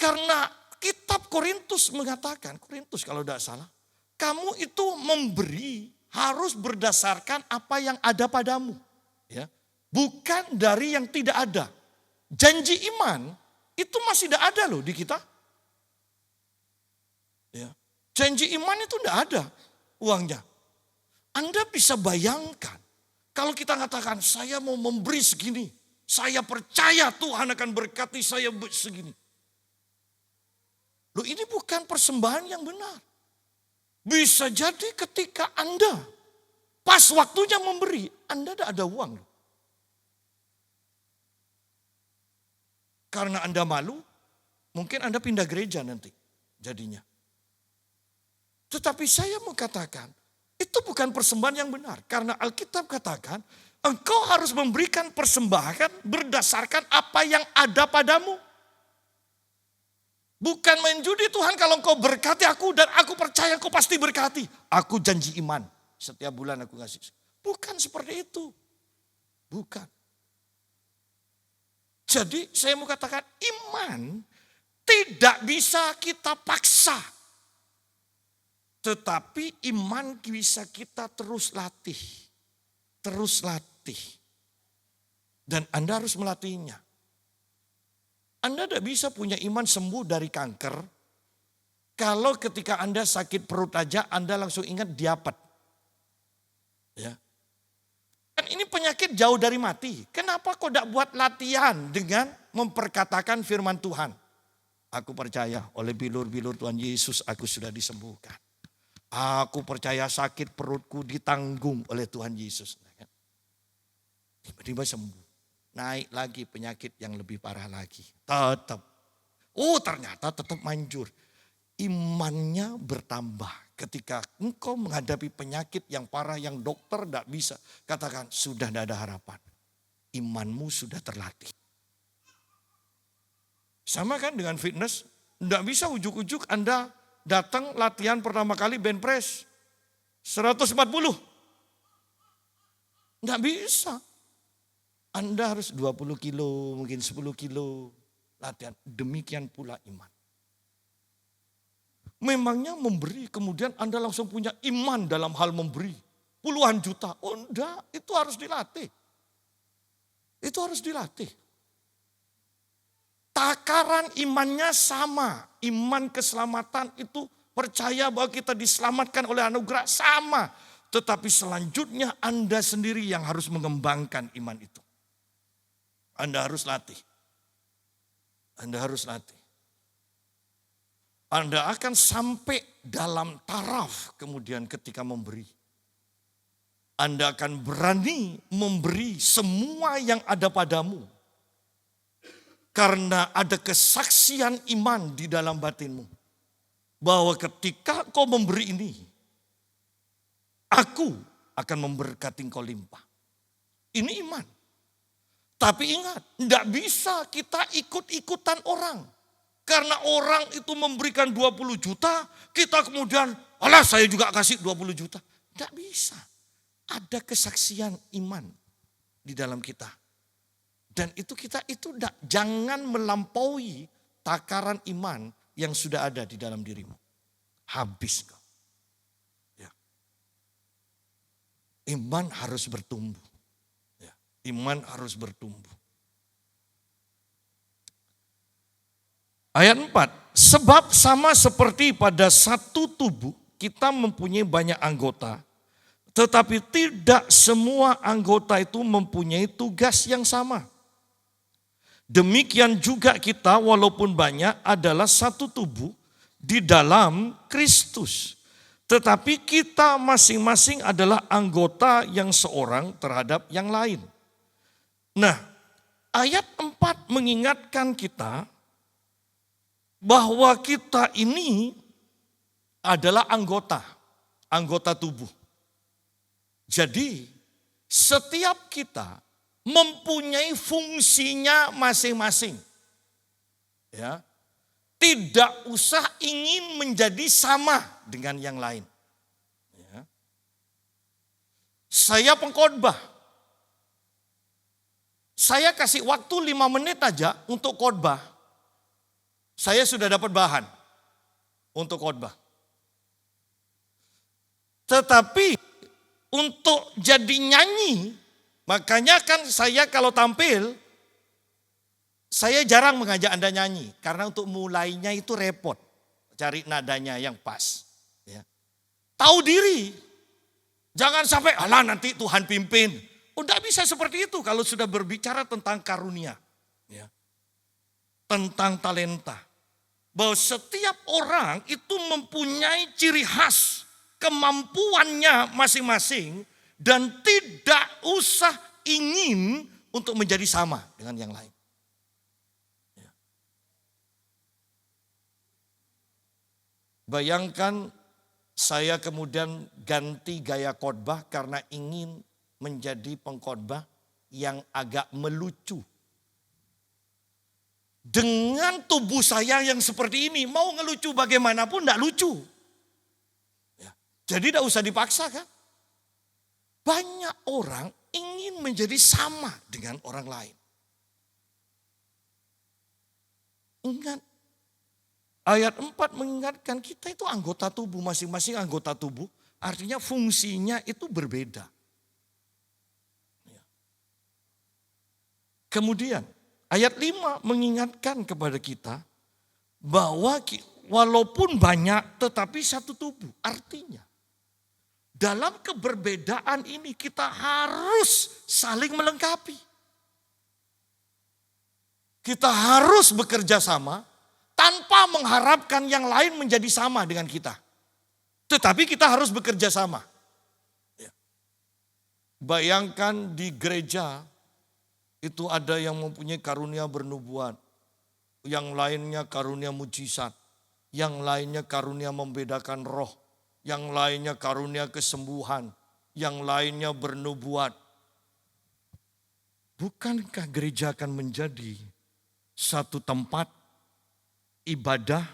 [SPEAKER 1] Karena kitab Korintus mengatakan, Korintus kalau tidak salah, kamu itu memberi harus berdasarkan apa yang ada padamu. Ya. Bukan dari yang tidak ada. Janji iman itu masih tidak ada loh di kita. Ya. Janji iman itu tidak ada uangnya. Anda bisa bayangkan kalau kita katakan saya mau memberi segini. Saya percaya Tuhan akan berkati saya segini. Loh, ini bukan persembahan yang benar. Bisa jadi ketika Anda pas waktunya memberi, Anda tidak ada uang. Karena Anda malu, mungkin Anda pindah gereja nanti jadinya. Tetapi saya mau katakan, itu bukan persembahan yang benar. Karena Alkitab katakan, engkau harus memberikan persembahan berdasarkan apa yang ada padamu. Bukan main judi Tuhan, kalau engkau berkati aku dan aku percaya engkau pasti berkati. Aku janji iman, setiap bulan aku kasih. Bukan seperti itu. Bukan. Jadi saya mau katakan iman tidak bisa kita paksa. Tetapi iman bisa kita terus latih. Terus latih. Dan Anda harus melatihnya. Anda tidak bisa punya iman sembuh dari kanker. Kalau ketika Anda sakit perut aja, Anda langsung ingat diapet. Ya. Kan ini penyakit jauh dari mati. Kenapa kok tidak buat latihan dengan memperkatakan firman Tuhan? Aku percaya oleh bilur-bilur Tuhan Yesus aku sudah disembuhkan. Aku percaya sakit perutku ditanggung oleh Tuhan Yesus. Tiba-tiba sembuh. Naik lagi penyakit yang lebih parah lagi. Tetap. Ternyata tetap manjur. Imannya bertambah ketika engkau menghadapi penyakit yang parah yang dokter tidak bisa. Katakan sudah tidak ada harapan. Imanmu sudah terlatih. Sama kan dengan fitness. Tidak bisa ujuk-ujuk Anda datang latihan pertama kali bench press 140. Tidak bisa. Anda harus 20 kilo, mungkin 10 kilo latihan. Demikian pula iman. Memangnya memberi, kemudian Anda langsung punya iman dalam hal memberi. Puluhan juta. Oh enggak, itu harus dilatih. Itu harus dilatih. Takaran imannya sama. Iman keselamatan itu percaya bahwa kita diselamatkan oleh anugerah sama. Tetapi selanjutnya Anda sendiri yang harus mengembangkan iman itu. Anda harus latih. Anda harus latih. Anda akan sampai dalam taraf kemudian ketika memberi. Anda akan berani memberi semua yang ada padamu. Karena ada kesaksian iman di dalam batinmu. Bahwa ketika kau memberi ini, aku akan memberkati kau limpah. Ini iman. Tapi ingat, tidak bisa kita ikut-ikutan orang. Karena orang itu memberikan 20 juta, kita kemudian, alah saya juga kasih 20 juta. Tidak bisa. Ada kesaksian iman di dalam kita. Dan itu kita jangan melampaui takaran iman yang sudah ada di dalam dirimu. Habis kau. Ya. Iman harus bertumbuh. Iman harus bertumbuh. Ayat 4. Sebab sama seperti pada satu tubuh kita mempunyai banyak anggota. Tetapi tidak semua anggota itu mempunyai tugas yang sama. Demikian juga kita walaupun banyak adalah satu tubuh di dalam Kristus. Tetapi kita masing-masing adalah anggota yang seorang terhadap yang lain. Nah, ayat 4 mengingatkan kita bahwa kita ini adalah anggota tubuh. Jadi, setiap kita mempunyai fungsinya masing-masing. Ya. Tidak usah ingin menjadi sama dengan yang lain. Ya. Saya pengkhotbah. Saya kasih waktu 5 menit aja untuk khotbah. Saya sudah dapat bahan untuk khotbah. Tetapi untuk jadi nyanyi, makanya kan saya kalau tampil, saya jarang mengajak Anda nyanyi. Karena untuk mulainya itu repot. Cari nadanya yang pas. Ya. Tahu diri. Jangan sampai, alah nanti Tuhan pimpin. Tidak bisa seperti itu kalau sudah berbicara tentang karunia. Ya. Tentang talenta. Bahwa setiap orang itu mempunyai ciri khas. Kemampuannya masing-masing. Dan tidak usah ingin untuk menjadi sama dengan yang lain. Ya. Bayangkan saya kemudian ganti gaya khotbah karena ingin menjadi pengkhotbah yang agak melucu. Dengan tubuh saya yang seperti ini, mau ngelucu bagaimanapun tidak lucu. Ya. Jadi tidak usah dipaksa kan. Banyak orang ingin menjadi sama dengan orang lain. Ingat, Ayat 4 mengingatkan kita itu anggota tubuh, masing-masing anggota tubuh. Artinya fungsinya itu berbeda. Kemudian ayat 5 mengingatkan kepada kita bahwa walaupun banyak tetapi satu tubuh. Artinya dalam keberbedaan ini kita harus saling melengkapi. Kita harus bekerja sama tanpa mengharapkan yang lain menjadi sama dengan kita. Tetapi kita harus bekerja sama. Bayangkan di gereja itu ada yang mempunyai karunia bernubuat. Yang lainnya karunia mujizat. Yang lainnya karunia membedakan roh. Yang lainnya karunia kesembuhan. Yang lainnya bernubuat. Bukankah gereja akan menjadi satu tempat ibadah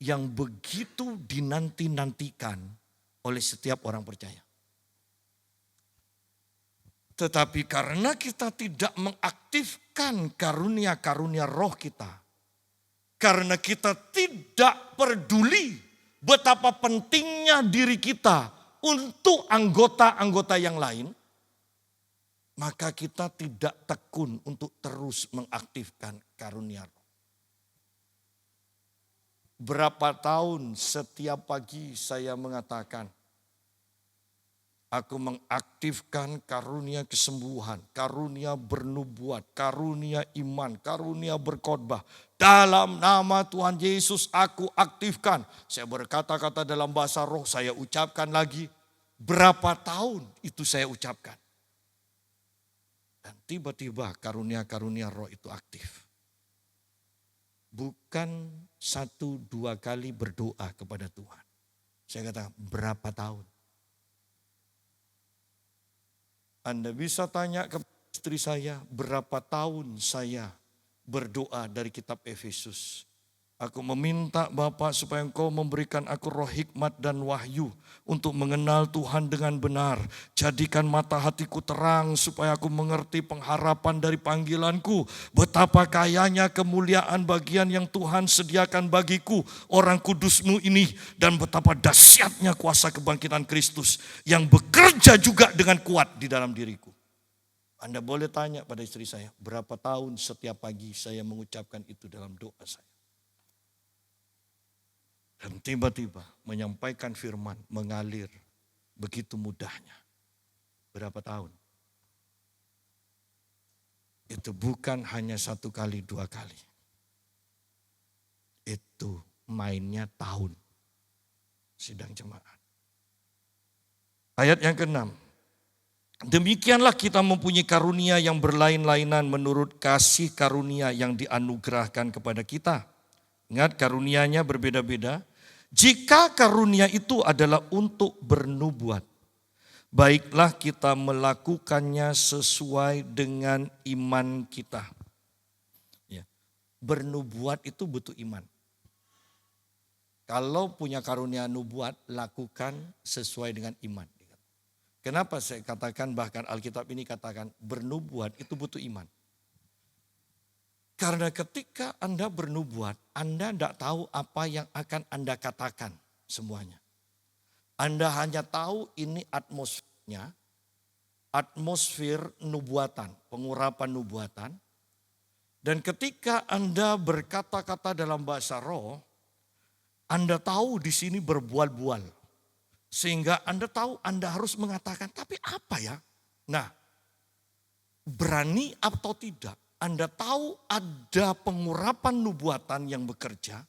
[SPEAKER 1] yang begitu dinanti-nantikan oleh setiap orang percaya? Tetapi karena kita tidak mengaktifkan karunia-karunia roh kita, karena kita tidak peduli betapa pentingnya diri kita untuk anggota-anggota yang lain, maka kita tidak tekun untuk terus mengaktifkan karunia roh. Berapa tahun setiap pagi saya mengatakan, aku mengaktifkan karunia kesembuhan, karunia bernubuat, karunia iman, karunia berkhotbah. Dalam nama Tuhan Yesus aku aktifkan. Saya berkata-kata dalam bahasa roh, saya ucapkan lagi. Berapa tahun itu saya ucapkan. Dan tiba-tiba karunia-karunia roh itu aktif. Bukan 1-2 kali berdoa kepada Tuhan. Saya katakan berapa tahun? Anda bisa tanya ke istri saya, berapa tahun saya berdoa dari kitab Efesus. Aku meminta Bapa supaya Engkau memberikan aku roh hikmat dan wahyu untuk mengenal Tuhan dengan benar. Jadikan mata hatiku terang supaya aku mengerti pengharapan dari panggilanku. Betapa kayanya kemuliaan bagian yang Tuhan sediakan bagiku, orang kudus-Mu ini. Dan betapa dahsyatnya kuasa kebangkitan Kristus yang bekerja juga dengan kuat di dalam diriku. Anda boleh tanya pada istri saya, berapa tahun setiap pagi saya mengucapkan itu dalam doa saya. Dan tiba-tiba menyampaikan firman mengalir begitu mudahnya. Berapa tahun? Itu bukan hanya 1 kali, 2 kali. Itu mainnya tahun. Sidang jemaat. Ayat yang ke-6. Demikianlah kita mempunyai karunia yang berlain-lainan menurut kasih karunia yang dianugerahkan kepada kita. Ingat, karunianya berbeda-beda. Jika karunia itu adalah untuk bernubuat, baiklah kita melakukannya sesuai dengan iman kita. Ya. Bernubuat itu butuh iman. Kalau punya karunia nubuat, lakukan sesuai dengan iman. Kenapa saya katakan, bahkan Alkitab ini katakan bernubuat itu butuh iman. Karena ketika Anda bernubuat, Anda tidak tahu apa yang akan Anda katakan semuanya. Anda hanya tahu ini atmosfernya, atmosfer nubuatan, pengurapan nubuatan. Dan ketika Anda berkata-kata dalam bahasa roh, Anda tahu di sini berbual-bual. Sehingga Anda tahu Anda harus mengatakan, tapi apa ya? Nah, berani atau tidak? Anda tahu ada pengurapan nubuatan yang bekerja,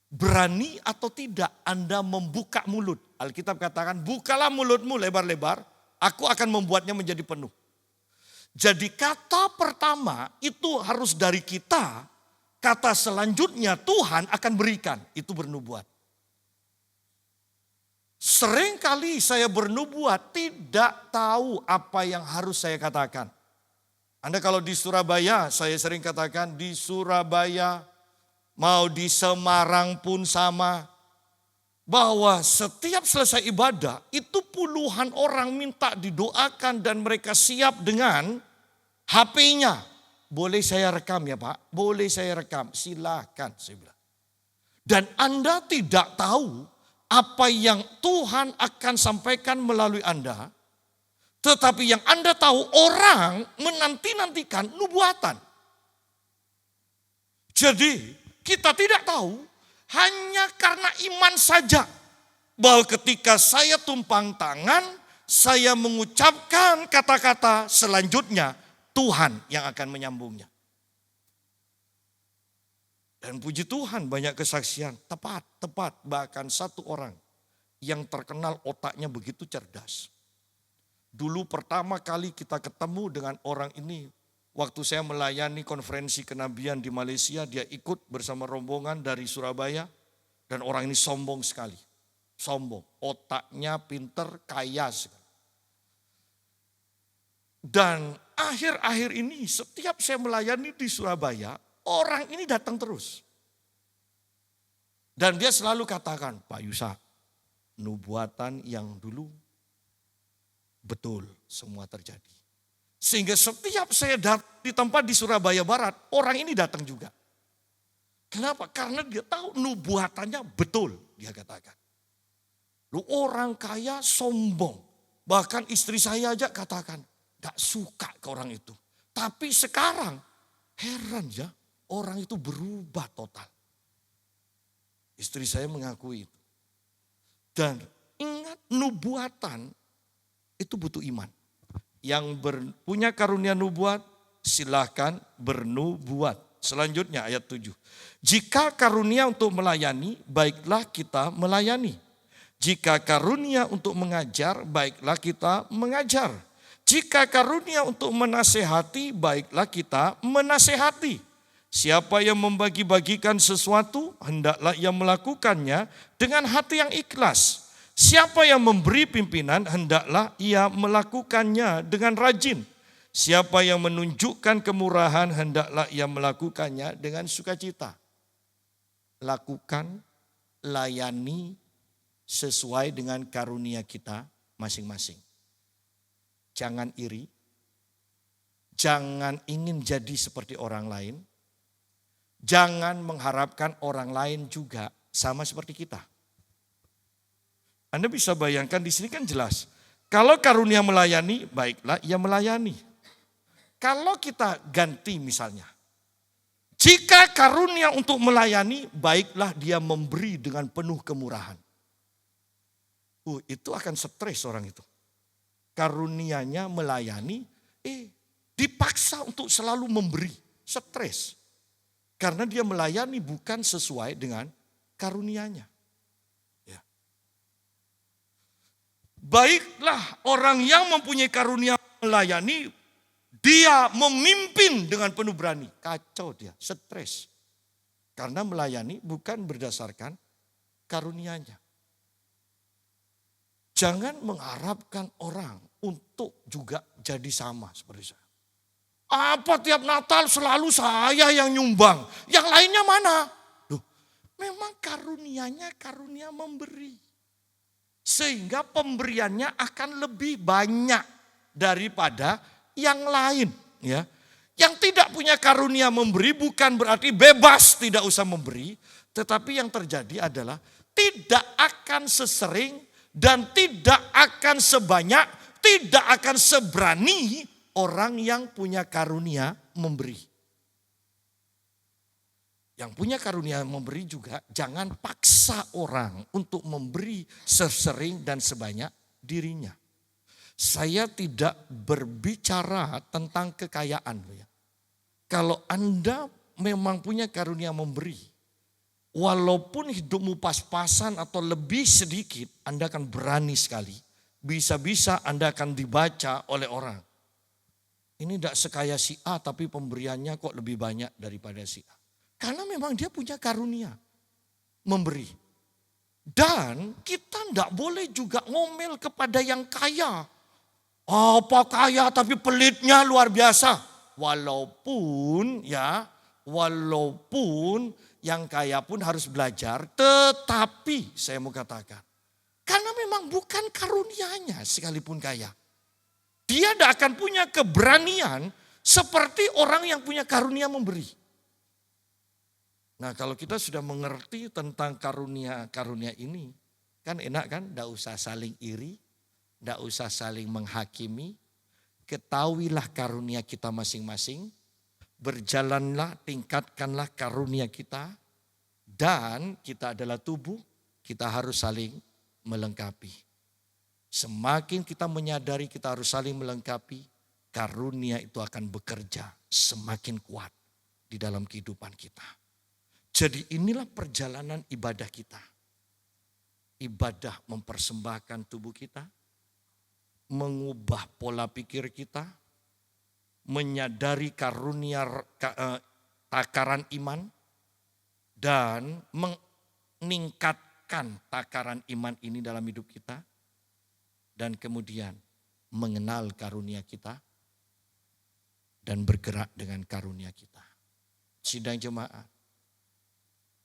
[SPEAKER 1] berani atau tidak Anda membuka mulut. Alkitab katakan, bukalah mulutmu lebar-lebar, aku akan membuatnya menjadi penuh. Jadi kata pertama itu harus dari kita, kata selanjutnya Tuhan akan berikan, itu bernubuat. Seringkali saya bernubuat tidak tahu apa yang harus saya katakan. Anda kalau di Surabaya, saya sering katakan di Surabaya, mau di Semarang pun sama. Bahwa setiap selesai ibadah, itu puluhan orang minta didoakan dan mereka siap dengan HP-nya. Boleh saya rekam ya Pak? Boleh saya rekam, silakan saya bilang. Dan Anda tidak tahu apa yang Tuhan akan sampaikan melalui Anda. Tetapi yang Anda tahu, orang menanti-nantikan nubuatan. Jadi kita tidak tahu hanya karena iman saja. Bahwa ketika saya tumpang tangan, saya mengucapkan kata-kata selanjutnya, Tuhan yang akan menyambungnya. Dan puji Tuhan banyak kesaksian, tepat. Bahkan satu orang yang terkenal otaknya begitu cerdas. Dulu pertama kali kita ketemu dengan orang ini, waktu saya melayani konferensi kenabian di Malaysia, dia ikut bersama rombongan dari Surabaya. Dan orang ini sombong sekali. Sombong, otaknya pinter, kaya sekali. Dan akhir-akhir ini setiap saya melayani di Surabaya, orang ini datang terus. Dan dia selalu katakan, Pak Yusa, nubuatan yang dulu betul semua terjadi. Sehingga setiap saya datang di tempat di Surabaya Barat, orang ini datang juga. Kenapa? Karena dia tahu nubuatannya betul, dia katakan. Lu orang kaya sombong. Bahkan istri saya aja katakan, gak suka ke orang itu. Tapi sekarang, heran ya, orang itu berubah total. Istri saya mengakui itu. Dan ingat, nubuatan itu butuh iman. Yang punya karunia nubuat, silahkan bernubuat. Selanjutnya ayat 7. Jika karunia untuk melayani, baiklah kita melayani. Jika karunia untuk mengajar, baiklah kita mengajar. Jika karunia untuk menasehati, baiklah kita menasehati. Siapa yang membagi-bagikan sesuatu, hendaklah ia melakukannya dengan hati yang ikhlas. Siapa yang memberi pimpinan, hendaklah ia melakukannya dengan rajin. Siapa yang menunjukkan kemurahan, hendaklah ia melakukannya dengan sukacita. Lakukan, layani sesuai dengan karunia kita masing-masing. Jangan iri, jangan ingin jadi seperti orang lain, jangan mengharapkan orang lain juga sama seperti kita. Anda bisa bayangkan di sini kan jelas. Kalau karunia melayani, baiklah ia melayani. Kalau kita ganti misalnya. Jika karunia untuk melayani, baiklah dia memberi dengan penuh kemurahan. Itu akan stres orang itu. Karunianya melayani, dipaksa untuk selalu memberi. Stres. Karena dia melayani bukan sesuai dengan karunianya. Ya. Baiklah orang yang mempunyai karunia melayani, dia memimpin dengan penuh berani. Kacau dia, stres. Karena melayani bukan berdasarkan karunianya. Jangan mengharapkan orang untuk juga jadi sama seperti saya. Apa tiap Natal selalu saya yang nyumbang, yang lainnya mana? Loh, memang karunianya karunia memberi. Sehingga pemberiannya akan lebih banyak daripada yang lain. Ya. Yang tidak punya karunia memberi bukan berarti bebas tidak usah memberi. Tetapi yang terjadi adalah tidak akan sesering dan tidak akan sebanyak, tidak akan seberani orang yang punya karunia memberi. Yang punya karunia memberi juga jangan paksa orang untuk memberi sesering dan sebanyak dirinya. Saya tidak berbicara tentang kekayaan. Kalau Anda memang punya karunia memberi, walaupun hidupmu pas-pasan atau lebih sedikit, Anda akan berani sekali. Bisa-bisa Anda akan dibaca oleh orang. Ini tidak sekaya si A tapi pemberiannya kok lebih banyak daripada si A. Karena memang dia punya karunia memberi. Dan kita tidak boleh juga ngomel kepada yang kaya. Apa kaya tapi pelitnya luar biasa. Walaupun yang kaya pun harus belajar. Tetapi saya mau katakan. Karena memang bukan karunianya sekalipun kaya. Dia tidak akan punya keberanian seperti orang yang punya karunia memberi. Nah kalau kita sudah mengerti tentang karunia-karunia ini, kan enak kan, tidak usah saling iri, tidak usah saling menghakimi, ketahuilah karunia kita masing-masing, berjalanlah, tingkatkanlah karunia kita, dan kita adalah tubuh, kita harus saling melengkapi. Semakin kita menyadari kita harus saling melengkapi, karunia itu akan bekerja semakin kuat di dalam kehidupan kita. Jadi inilah perjalanan ibadah kita. Ibadah mempersembahkan tubuh kita, mengubah pola pikir kita, menyadari karunia takaran iman, dan meningkatkan takaran iman ini dalam hidup kita, dan kemudian mengenal karunia kita, dan bergerak dengan karunia kita. Sidang jemaat,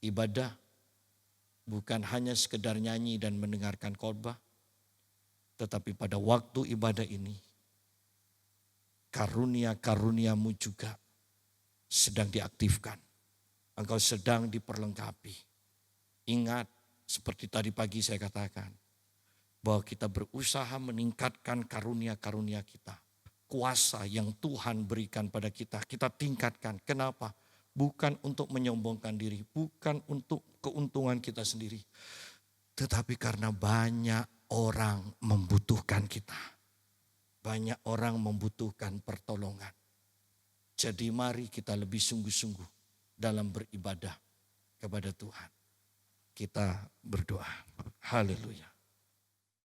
[SPEAKER 1] ibadah bukan hanya sekedar nyanyi dan mendengarkan khotbah, tetapi pada waktu ibadah ini, karunia-karuniamu juga sedang diaktifkan. Engkau sedang diperlengkapi. Ingat, seperti tadi pagi saya katakan, bahwa kita berusaha meningkatkan karunia-karunia kita. Kuasa yang Tuhan berikan pada kita, kita tingkatkan. Kenapa? Bukan untuk menyombongkan diri, bukan untuk keuntungan kita sendiri. Tetapi karena banyak orang membutuhkan kita. Banyak orang membutuhkan pertolongan. Jadi mari kita lebih sungguh-sungguh dalam beribadah kepada Tuhan. Kita berdoa. Haleluya.